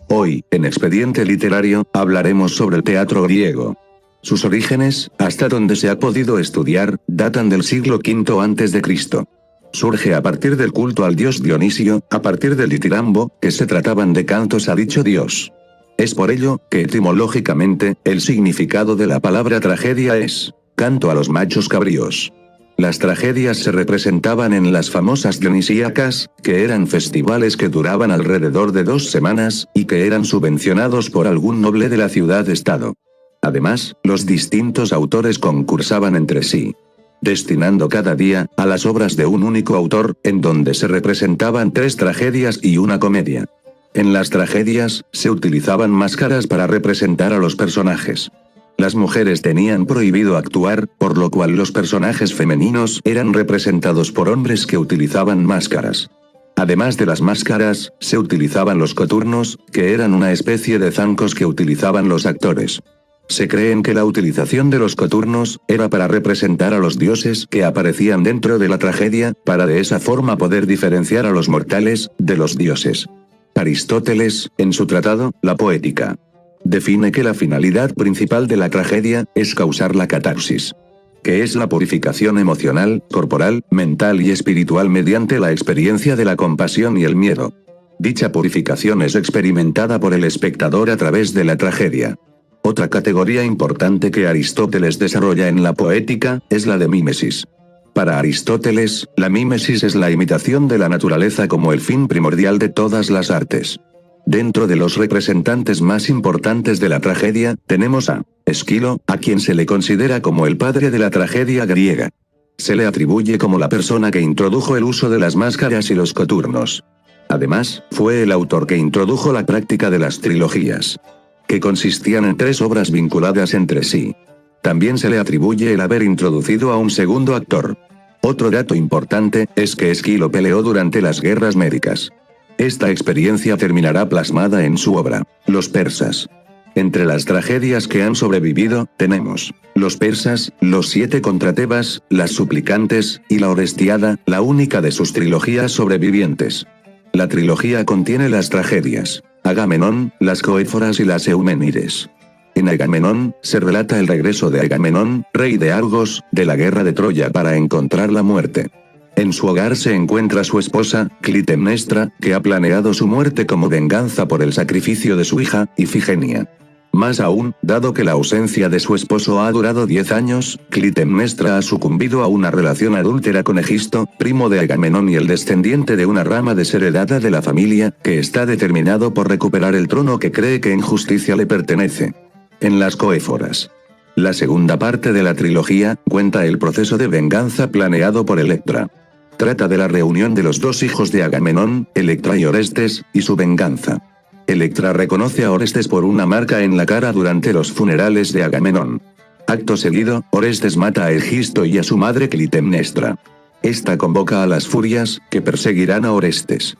Hoy, en Expediente Literario, hablaremos sobre el teatro griego. Sus orígenes, hasta donde se ha podido estudiar, datan del siglo V a.C. Surge a partir del culto al dios Dionisio, a partir del ditirambo, que se trataban de cantos a dicho dios. Es por ello, que etimológicamente, el significado de la palabra tragedia es canto a los machos cabríos. Las tragedias se representaban en las famosas dionisíacas, que eran festivales que duraban alrededor de 2 semanas, y que eran subvencionados por algún noble de la ciudad-estado. Además, los distintos autores concursaban entre sí, destinando cada día a las obras de un único autor, en donde se representaban 3 tragedias y una comedia. En las tragedias, se utilizaban máscaras para representar a los personajes. Las mujeres tenían prohibido actuar, por lo cual los personajes femeninos eran representados por hombres que utilizaban máscaras. Además de las máscaras, se utilizaban los coturnos, que eran una especie de zancos que utilizaban los actores. Se creen que la utilización de los coturnos era para representar a los dioses que aparecían dentro de la tragedia, para de esa forma poder diferenciar a los mortales de los dioses. Aristóteles, en su tratado, La Poética, define que la finalidad principal de la tragedia es causar la catarsis, que es la purificación emocional, corporal, mental y espiritual mediante la experiencia de la compasión y el miedo. Dicha purificación es experimentada por el espectador a través de la tragedia. Otra categoría importante que Aristóteles desarrolla en la Poética es la de mímesis. Para Aristóteles, la mímesis es la imitación de la naturaleza como el fin primordial de todas las artes. Dentro de los representantes más importantes de la tragedia, tenemos a Esquilo, a quien se le considera como el padre de la tragedia griega. Se le atribuye como la persona que introdujo el uso de las máscaras y los coturnos. Además, fue el autor que introdujo la práctica de las trilogías, que consistían en 3 obras vinculadas entre sí. También se le atribuye el haber introducido a un segundo actor. Otro dato importante es que Esquilo peleó durante las guerras médicas. Esta experiencia terminará plasmada en su obra, Los persas. Entre las tragedias que han sobrevivido, tenemos Los persas, Los 7 contra Tebas, Las suplicantes, y La Orestiada, la única de sus trilogías sobrevivientes. La trilogía contiene las tragedias Agamenón, las Coéforas y las Euménides. En Agamenón, se relata el regreso de Agamenón, rey de Argos, de la guerra de Troya para encontrar la muerte. En su hogar se encuentra su esposa, Clitemnestra, que ha planeado su muerte como venganza por el sacrificio de su hija, Ifigenia. Más aún, dado que la ausencia de su esposo ha durado 10 años, Clitemnestra ha sucumbido a una relación adúltera con Egisto, primo de Agamenón y el descendiente de una rama desheredada de la familia, que está determinado por recuperar el trono que cree que en justicia le pertenece. En las Coéforas, la segunda parte de la trilogía, cuenta el proceso de venganza planeado por Electra. Trata de la reunión de los 2 hijos de Agamenón, Electra y Orestes, y su venganza. Electra reconoce a Orestes por una marca en la cara durante los funerales de Agamenón. Acto seguido, Orestes mata a Egisto y a su madre Clitemnestra. Esta convoca a las furias, que perseguirán a Orestes.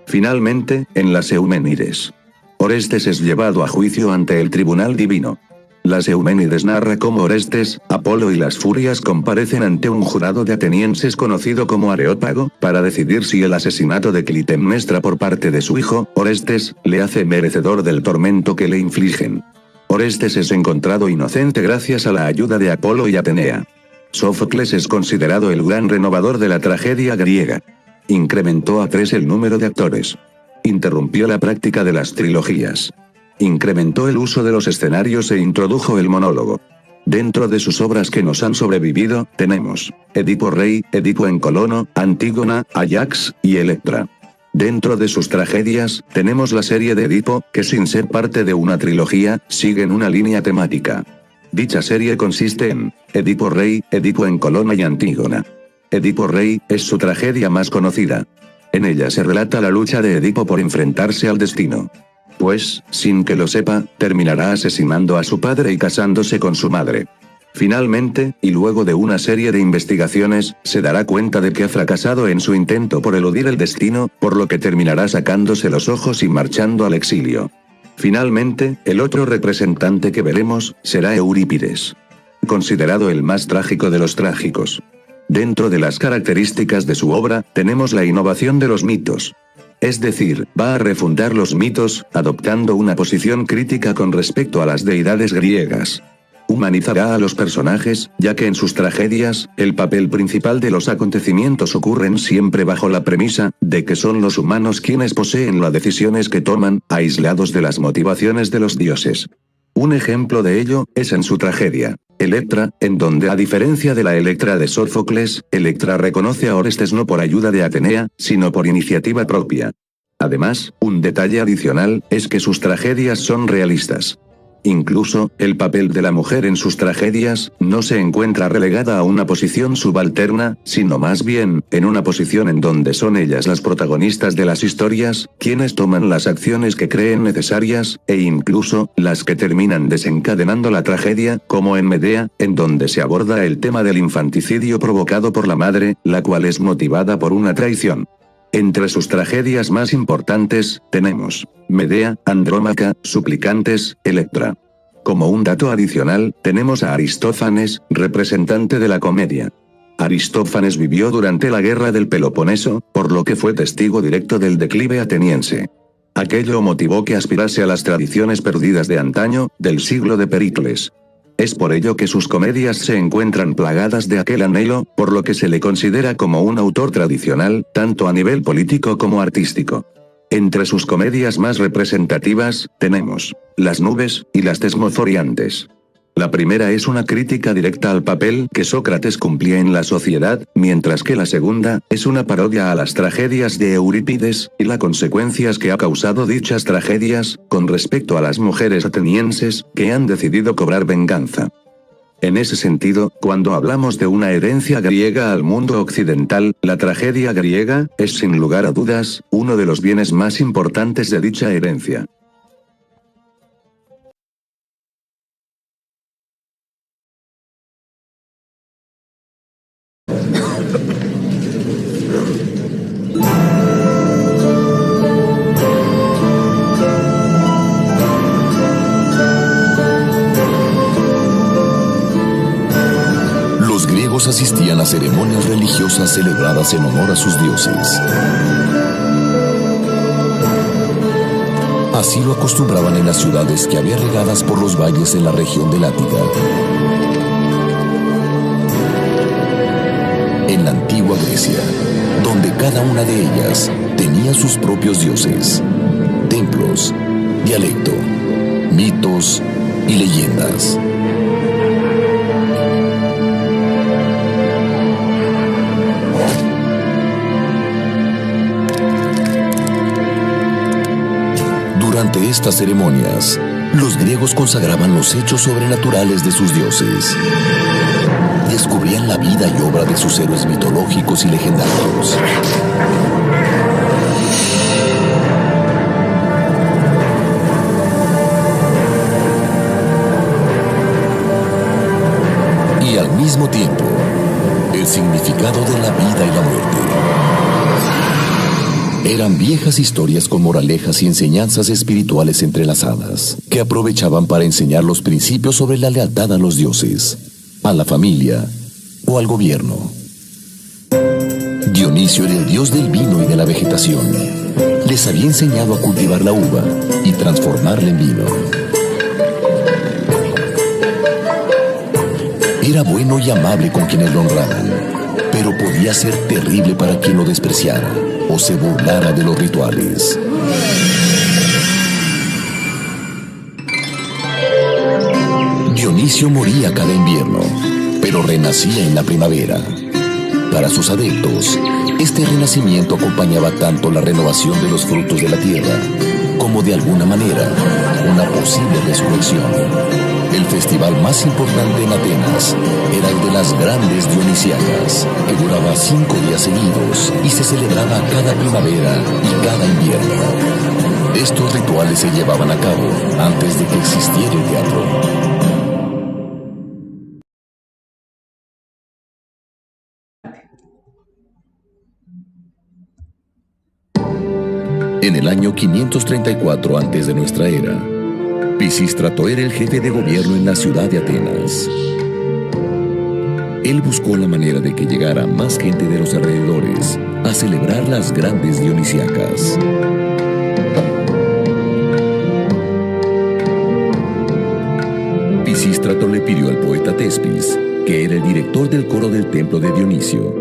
Finalmente, en las Euménides, Orestes es llevado a juicio ante el tribunal divino. Las Euménides narra cómo Orestes, Apolo y las furias comparecen ante un jurado de atenienses conocido como Areópago, para decidir si el asesinato de Clitemnestra por parte de su hijo, Orestes, le hace merecedor del tormento que le infligen. Orestes es encontrado inocente gracias a la ayuda de Apolo y Atenea. Sófocles es considerado el gran renovador de la tragedia griega. Incrementó a 3 el número de actores. Interrumpió la práctica de las trilogías. Incrementó el uso de los escenarios e introdujo el monólogo. Dentro de sus obras que nos han sobrevivido, tenemos Edipo Rey, Edipo en Colono, Antígona, Ajax, y Electra. Dentro de sus tragedias, tenemos la serie de Edipo, que sin ser parte de una trilogía, siguen una línea temática. Dicha serie consiste en Edipo Rey, Edipo en Colono y Antígona. Edipo Rey es su tragedia más conocida. En ella se relata la lucha de Edipo por enfrentarse al destino. Pues, sin que lo sepa, terminará asesinando a su padre y casándose con su madre. Finalmente, y luego de una serie de investigaciones, se dará cuenta de que ha fracasado en su intento por eludir el destino, por lo que terminará sacándose los ojos y marchando al exilio. Finalmente, el otro representante que veremos, será Eurípides, considerado el más trágico de los trágicos. Dentro de las características de su obra, tenemos la innovación de los mitos. es decir, va a refundar los mitos, adoptando una posición crítica con respecto a las deidades griegas. Humanizará a los personajes, ya que en sus tragedias, el papel principal de los acontecimientos ocurren siempre bajo la premisa, de que son los humanos quienes poseen las decisiones que toman, aislados de las motivaciones de los dioses. Un ejemplo de ello, es en su tragedia, Electra, en donde a diferencia de la Electra de Sófocles, Electra reconoce a Orestes no por ayuda de Atenea, sino por iniciativa propia. Además, un detalle adicional, es que sus tragedias son realistas. Incluso, el papel de la mujer en sus tragedias, no se encuentra relegada a una posición subalterna, sino más bien, en una posición en donde son ellas las protagonistas de las historias, quienes toman las acciones que creen necesarias, e incluso, las que terminan desencadenando la tragedia, como en Medea, en donde se aborda el tema del infanticidio provocado por la madre, la cual es motivada por una traición. Entre sus tragedias más importantes, tenemos Medea, Andrómaca, Suplicantes, Electra. Como un dato adicional, tenemos a Aristófanes, representante de la comedia. Aristófanes vivió durante la guerra del Peloponeso, por lo que fue testigo directo del declive ateniense. Aquello motivó que aspirase a las tradiciones perdidas de antaño, del siglo de Pericles. Es por ello que sus comedias se encuentran plagadas de aquel anhelo, por lo que se le considera como un autor tradicional, tanto a nivel político como artístico. Entre sus comedias más representativas, tenemos Las nubes, y Las tesmoforiantes. La primera es una crítica directa al papel que Sócrates cumplía en la sociedad, mientras que la segunda, es una parodia a las tragedias de Eurípides, y las consecuencias que ha causado dichas tragedias, con respecto a las mujeres atenienses, que han decidido cobrar venganza. En ese sentido, cuando hablamos de una herencia griega al mundo occidental, la tragedia griega, es sin lugar a dudas, uno de los bienes más importantes de dicha herencia. Asistían a ceremonias religiosas celebradas en honor a sus dioses. Así lo acostumbraban en las ciudades que había regadas por los valles en la región del Ática. En la antigua Grecia, donde cada una de ellas tenía sus propios dioses, templos, dialecto, mitos y leyendas. Durante estas ceremonias, los griegos consagraban los hechos sobrenaturales de sus dioses. Descubrían la vida y obra de sus héroes mitológicos y legendarios. Y al mismo tiempo, el significado de la vida y la muerte. Eran viejas historias con moralejas y enseñanzas espirituales entrelazadas, que aprovechaban para enseñar los principios sobre la lealtad a los dioses, a la familia o al gobierno. Dionisio era el dios del vino y de la vegetación. Les había enseñado a cultivar la uva y transformarla en vino. Era bueno y amable con quienes lo honraban, pero podía ser terrible para quien lo despreciara o se burlara de los rituales. Dionisio moría cada invierno, pero renacía en la primavera. Para sus adeptos, este renacimiento acompañaba tanto la renovación de los frutos de la tierra, como de alguna manera, una posible resurrección. El festival más importante en Atenas era el de las grandes Dionisianas, que duraba 5 días seguidos y se celebraba cada primavera y cada invierno. Estos rituales se llevaban a cabo antes de que existiera el teatro. En el año 534 antes de nuestra era, Pisístrato era el jefe de gobierno en la ciudad de Atenas. Él buscó la manera de que llegara más gente de los alrededores a celebrar las grandes dionisíacas. Pisístrato le pidió al poeta Tespis, que era el director del coro del templo de Dionisio,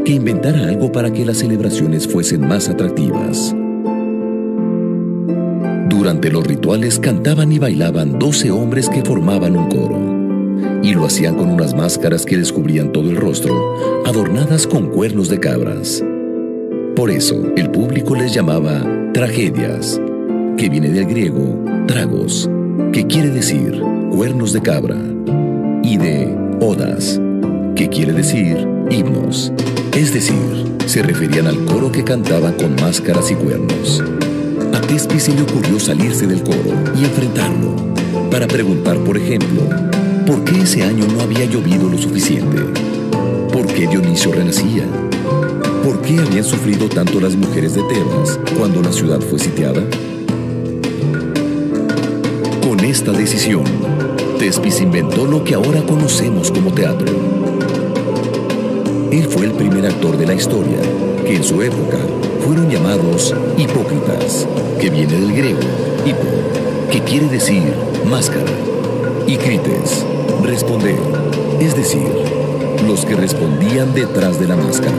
que inventara algo para que las celebraciones fuesen más atractivas. Durante los rituales cantaban y bailaban 12 hombres que formaban un coro, y lo hacían con unas máscaras que les cubrían todo el rostro, adornadas con cuernos de cabras. Por eso, el público les llamaba tragedias, que viene del griego tragos, que quiere decir cuernos de cabra, y de odas, que quiere decir himnos. Es decir, se referían al coro que cantaba con máscaras y cuernos. A Tespis se le ocurrió salirse del coro y enfrentarlo, para preguntar, por ejemplo, ¿por qué ese año no había llovido lo suficiente? ¿Por qué Dionisio renacía? ¿Por qué habían sufrido tanto las mujeres de Tebas cuando la ciudad fue sitiada? Con esta decisión, Tespis inventó lo que ahora conocemos como teatro. Él fue el primer actor de la historia, que en su época fueron llamados hipócritas, que viene del griego hipo, que quiere decir máscara, y crites, responder, es decir, los que respondían detrás de la máscara.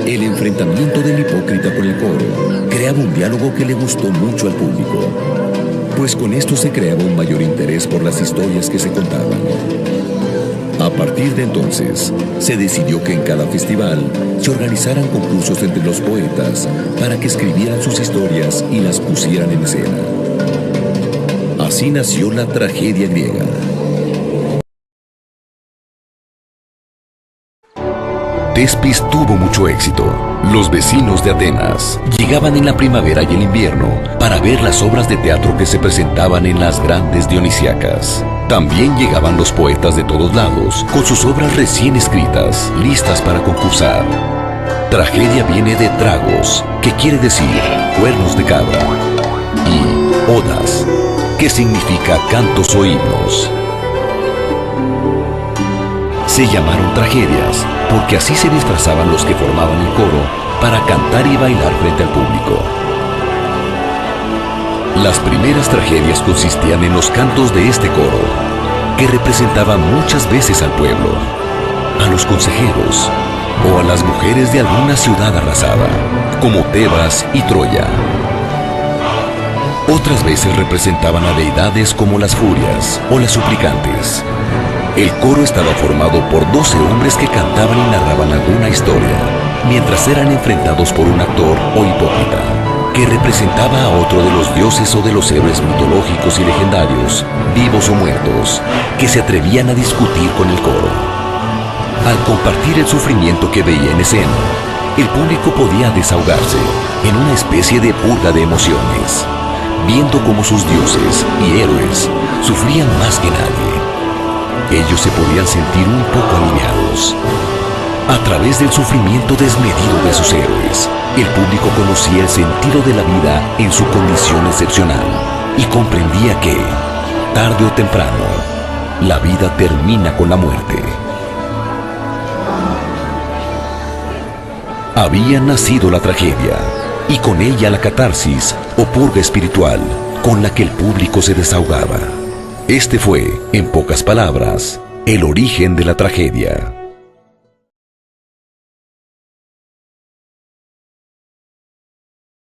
El enfrentamiento del hipócrita con el coro creaba un diálogo que le gustó mucho al público, pues con esto se creaba un mayor interés por las historias que se contaban. A partir de entonces, se decidió que en cada festival se organizaran concursos entre los poetas para que escribieran sus historias y las pusieran en escena. Así nació la tragedia griega. Tespis tuvo mucho éxito. Los vecinos de Atenas llegaban en la primavera y el invierno para ver las obras de teatro que se presentaban en las grandes dionisíacas. También llegaban los poetas de todos lados con sus obras recién escritas, listas para concursar. Tragedia viene de tragos, que quiere decir cuernos de cabra, y odas, que significa cantos o himnos. Se llamaron tragedias porque así se disfrazaban los que formaban el coro para cantar y bailar frente al público. Las primeras tragedias consistían en los cantos de este coro, que representaban muchas veces al pueblo, a los consejeros o a las mujeres de alguna ciudad arrasada, como Tebas y Troya. Otras veces representaban a deidades como las furias o las suplicantes. El coro estaba formado por 12 hombres que cantaban y narraban alguna historia, mientras eran enfrentados por un actor o hipócrita, que representaba a otro de los dioses o de los héroes mitológicos y legendarios, vivos o muertos, que se atrevían a discutir con el coro. Al compartir el sufrimiento que veía en escena, el público podía desahogarse en una especie de purga de emociones, viendo cómo sus dioses y héroes sufrían más que nadie. Ellos se podían sentir un poco aliviados. A través del sufrimiento desmedido de sus héroes, el público conocía el sentido de la vida en su condición excepcional y comprendía que, tarde o temprano, la vida termina con la muerte. Había nacido la tragedia y con ella la catarsis o purga espiritual con la que el público se desahogaba. Este fue, en pocas palabras, el origen de la tragedia.